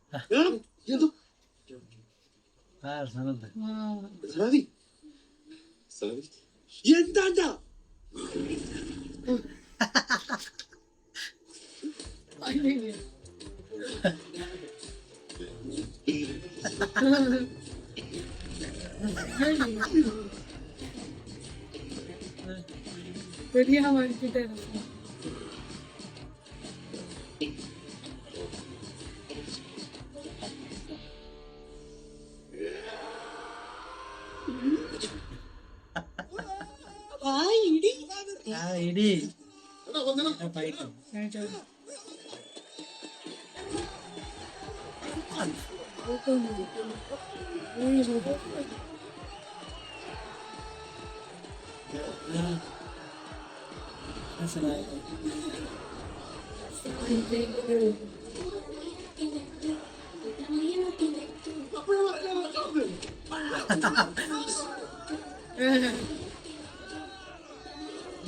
എന്താ பெரிய வாங்கிட்டே ഇടി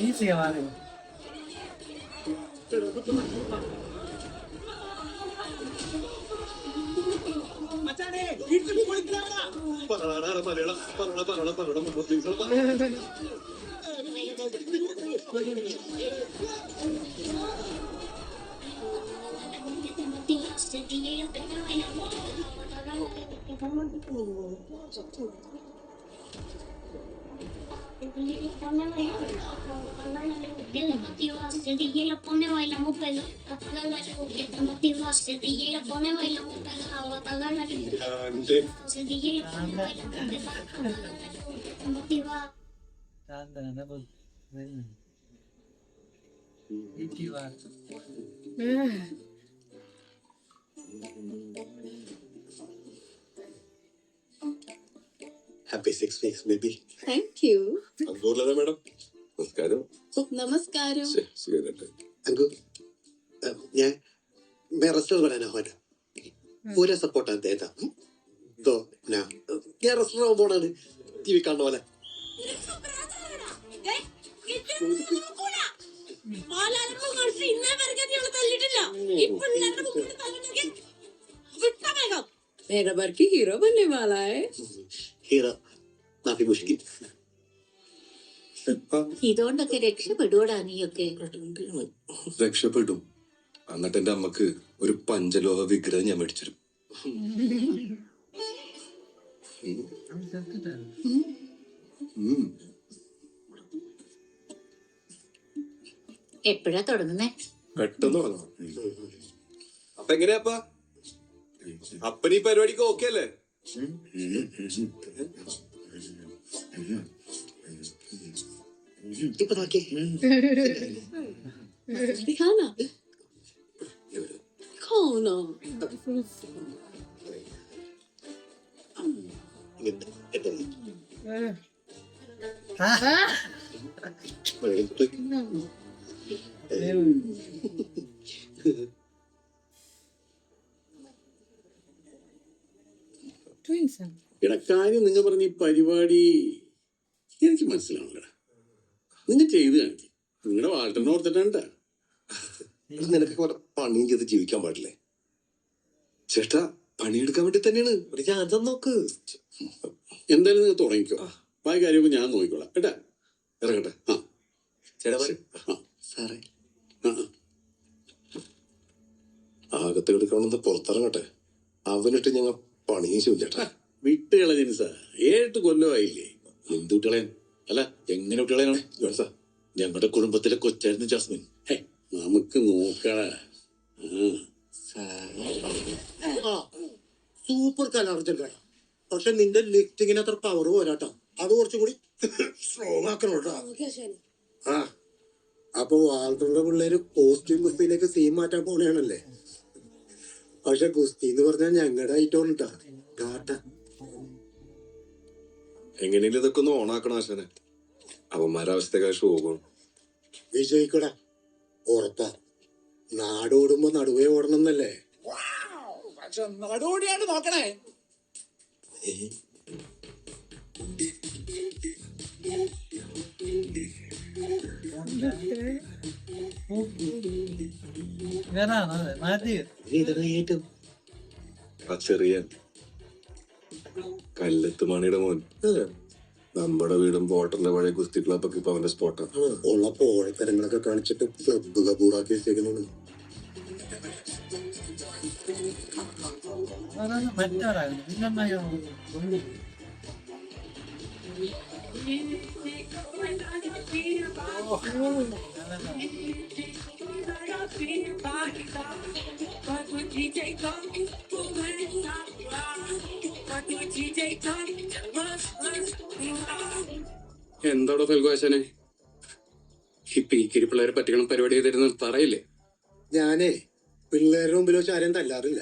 ഈസിയാ മാറി Y lo pone bailamos pelo, apaga la luz, que está motivado. El DJ lo pone bailamos pegado, apaga la luz. El DJ lo pone bailamos pegado, motivado. Happy 6 weeks, baby. Thank you. അങ്കൂറിലെ madam നമസ്കാരം. നമസ്കാരം. अंकु ഞാൻ restaurant बनाना हो ना पूरा support देता तो ना ഞാൻ റെസ്റ്റോറൻറ്റ് പോണാണ് ടി വി കാണുന്ന പോലെ मेरा बर्की हीरो बनने वाला है. हीरो काफी मुश्किल ഇതുകൊണ്ടൊക്കെ രക്ഷപ്പെടുവോടാ നീയൊക്കെ? രക്ഷപ്പെടും. എന്നിട്ട് എന്റെ അമ്മക്ക് ഒരു പഞ്ചലോഹ വിഗ്രഹം ഞാൻ മേടിച്ചിരും. എപ്പോഴാ തുടങ്ങുന്നേ? പെട്ടെന്ന് തുടങ്ങണം. അപ്പൊ എങ്ങനെയാപ്പാ അപ്പനീ പരിപാടിക്ക് ഓക്കെ അല്ലേ? ഇപ്പൊ നോക്കിയേ दिखाना कौन കാര്യം നിങ്ങൾ പറഞ്ഞ ഈ പരിപാടി എനിക്ക് മനസ്സിലാവില്ല. നിങ്ങൾ ചെയ്ത് കാണിക്കും. നിങ്ങളുടെ വാൾട്ടറിനെ ഓർത്തിട്ടാണ്ട. നിനക്ക് പണിയും ചെയ്ത് ജീവിക്കാൻ പാടില്ലേ? ചേട്ടാ പണിയെടുക്കാൻ വേണ്ടി തന്നെയാണ്. ഒരു ചാൻസ് നോക്ക്. എന്തായാലും നിങ്ങൾ തുടങ്ങിക്കോ. ബാക്കി കാര്യമൊക്കെ ഞാൻ നോക്കിക്കോളാം കേട്ടാ. ഇറങ്ങട്ടെ. ആ ചേട്ടാ സാറേ ആകത്ത് എടുക്കണമെന്ന് പുറത്തിറങ്ങട്ടെ. അവനിട്ട് ഞങ്ങൾ പണിയും ചെയ്യില്ലേട്ടാ. വിട്ടുകള ജനിസാ 7 കൊല്ലമായില്ലേ. എന്ത് കുട്ടികളെ? അല്ല എങ്ങനെ കുട്ടികളെയാണ് ജോൺസാ ഞങ്ങളുടെ കുടുംബത്തിലെ കൊച്ചായിരുന്നു ജാസ്മിൻ. നമുക്ക് നോക്കടാ. സൂപ്പർ കലാർജൻ പക്ഷെ നിന്റെ ലിഫ്റ്റിങ്ങിന് അത്ര പവർ പോരാട്ടോ. അത് കുറച്ചും കൂടി സ്ട്രോങ് ആക്കണം കേട്ടോ. ആ അപ്പൊ വാൾട്ടറുടെ പിള്ളേര് കോസ്റ്റ്യൂം കുസ്തിയിലേക്ക് സീൻ മാറ്റാൻ പോണേണല്ലേ. പക്ഷെ കുസ്തി എന്ന് പറഞ്ഞാൽ ഞങ്ങളുടെ ഐറ്റം കേട്ടാ. കാട്ട എങ്ങനെയും ഇതൊക്കെ ഒന്ന് ഓണാക്കണം ആശാനെ. അവന്മാരുടെ അവസ്ഥക്കാർ ഷോകളും വിജയിക്കടാ ഉറപ്പാ. നാടോടുമ്പോ നടുവേ ഓടണം എന്നല്ലേ. നടുകൂടിയാണ് നോക്കണേ. ഇതൊക്കെ ഏറ്റവും ആ ചെറിയ കല്ലത്ത് മണിയുടെ മോൻ നമ്മുടെ വീടും പോട്ടറിന്റെ പഴയ ഗുസ്തി ക്ലബൊക്കെ ഇപ്പൊ അവന്റെ സ്പോട്ടാണ്. ഉള്ള പോഴത്തരങ്ങളൊക്കെ കാണിച്ചിട്ട് ക്ലബ്ബ് കബൂറാക്കി വെച്ചേക്കുന്നത്. അതാണ് മറ്റാളായിരുന്നു പിന്നെന്നായോ എന്താടോ ഫൽഗുവാശനെ ഈ പീക്കിരി പിള്ളേരെ പറ്റിക്കണം പരിപാടി ചെയ്തിരുന്ന പറയില്ലേ? ഞാനേ പിള്ളേരുടെ മുമ്പിൽ വെച്ച് ആരെയും തല്ലാറില്ല.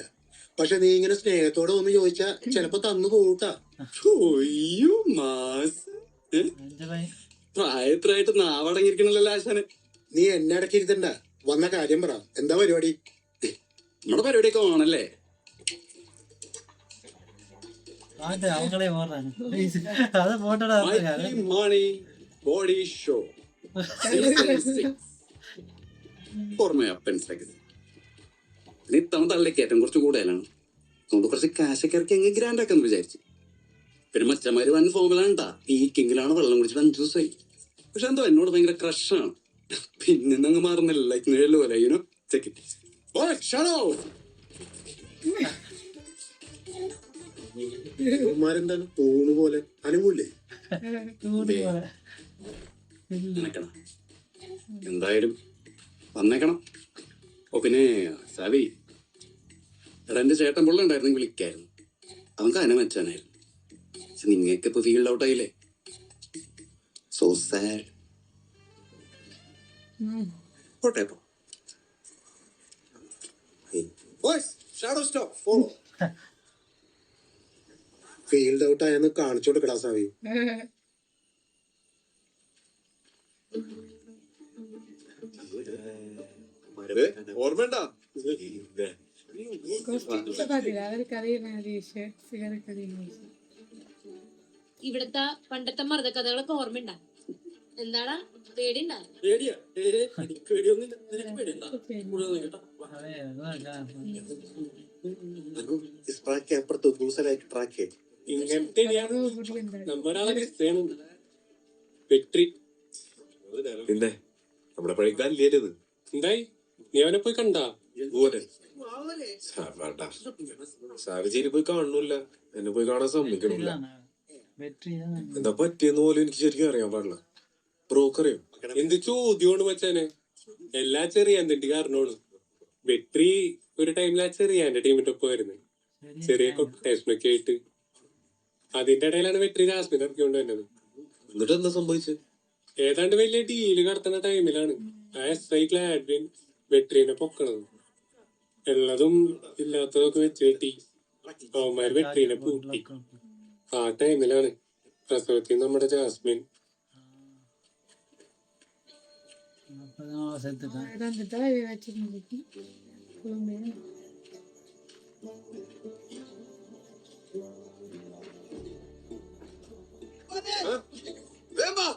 പക്ഷെ നീ ഇങ്ങനെ സ്നേഹത്തോടെ ഒന്ന് ചോദിച്ചാ ചിലപ്പോ തന്നു പോകൂട്ടാ. അയ്യോ മാസ് പ്രായത്തിലായിട്ട് നാവടങ്ങിയിരിക്കണല്ലോ ആശാനെ. നീ എന്നെ അടക്കിയിരുത്തണ്ട, വന്ന കാര്യം പറ. എന്താ പരിപാടി? നമ്മുടെ പരിപാടിയൊക്കെ ഓണല്ലേ? അതെ അവങ്ങളെ ഓർമ്മ അത് പോട്ടടാ മണി ബോഡി ഷോ ഓർമ്മയാ മനസ്സിലാക്കിയത്. ഇത്തവണ തള്ളിലേക്ക് ഏറ്റവും കുറച്ച് കൂടുതലാണ്. നമുക്ക് കുറച്ച് കാശൊക്കെ ഇറക്കി എങ്ങനെ ഗ്രാൻഡ് ആക്കാന്ന് വിചാരിച്ചു. പിന്നെ മച്ചന്മാര് വൻ ഫോമിലാണ്ടാ. ഈ കിങ്ങിലാണ് വെള്ളം കുടിച്ചിട്ട് 5 ദിവസമായി. പക്ഷെ എന്തോ എന്നോട് ഭയങ്കര ക്രഷാണ്. പിന്നെ അങ്ങ് മാറുന്നില്ല പോലെ യൂനോ എന്താണ് തൂണ് പോലെ അനങ്ങൂല്ലേ? എന്തായാലും വന്നേക്കണം. ഓ പിന്നെ സാവി എടാ, എന്റെ ചേട്ടൻ പിള്ള ഉണ്ടായിരുന്നു വിളിക്കായിരുന്നു. അവൻ കന വെച്ചാനായിരുന്നു. പക്ഷെ നിങ്ങൾക്ക് ഇപ്പൊ ഫീൽഡ് ഔട്ട് ആയില്ലേ. So sad. പോട്ടെ ഇപ്പൊ. ഫീൽഡ് ഔട്ട് ആയെന്ന് കാണിച്ചു കൊടുക്കടാ സാവി. ഓർമ്മണ്ടാ ഇവിടത്തെ പണ്ടത്തെ മർദ്ദക്കഥകളൊക്കെ ഓർമ്മയുണ്ടാ? എന്താടാ പേടിണ്ടാ? പിന്നെ നമ്മുടെ പഴിക്കാരില്ലേത് എന്തായി? നീ അവനെ പോയി കണ്ടാ? സാവിചേരി പോയി കാണുന്നില്ല, എന്നെ പോയി കാണാൻ സമ്മതിക്കണില്ല. വെற்றி എന്താ പറ്റിയെന്ന് പോലും എനിക്ക് ശരിക്കും അറിയാൻ പാടില്ല. ബ്രോക്ക് അറിയാം? എന്ത് ചോദ്യമാണ് മച്ചാനെ. എല്ലാ ചെറിയാന്റെ കാരണമാണ്. വെട്രി ഒരു ടൈമിൽ ആ ചെറിയാന്റെ ടീമിന്റെ ഒപ്പം വരുന്നത്. ചെറിയ കൊട്ടേഷനൊക്കെ ആയിട്ട് അതിന്റെ ഇടയിലാണ് വെട്രി ജാസ്മിൻ ഇറക്കിക്കൊണ്ട് വരുന്നത്. എന്നിട്ട് എന്താ സംഭവിച്ചത്? ഏതാണ്ട് വലിയ ഡീല് കടത്തുന്ന ടൈമിലാണ് ആ SI ഗ്ലാഡ്വിൻ വെട്രീനെ പൊക്കണത്. ഉള്ളതും ഇല്ലാത്തതൊക്കെ വെച്ച് കെട്ടി അവന്മാര് വെട്രീനെ പൂട്ടി. ആ ടൈമിലാണ് പ്രസവത്തിൽ നമ്മുടെ ജാസ്മിൻ Memang.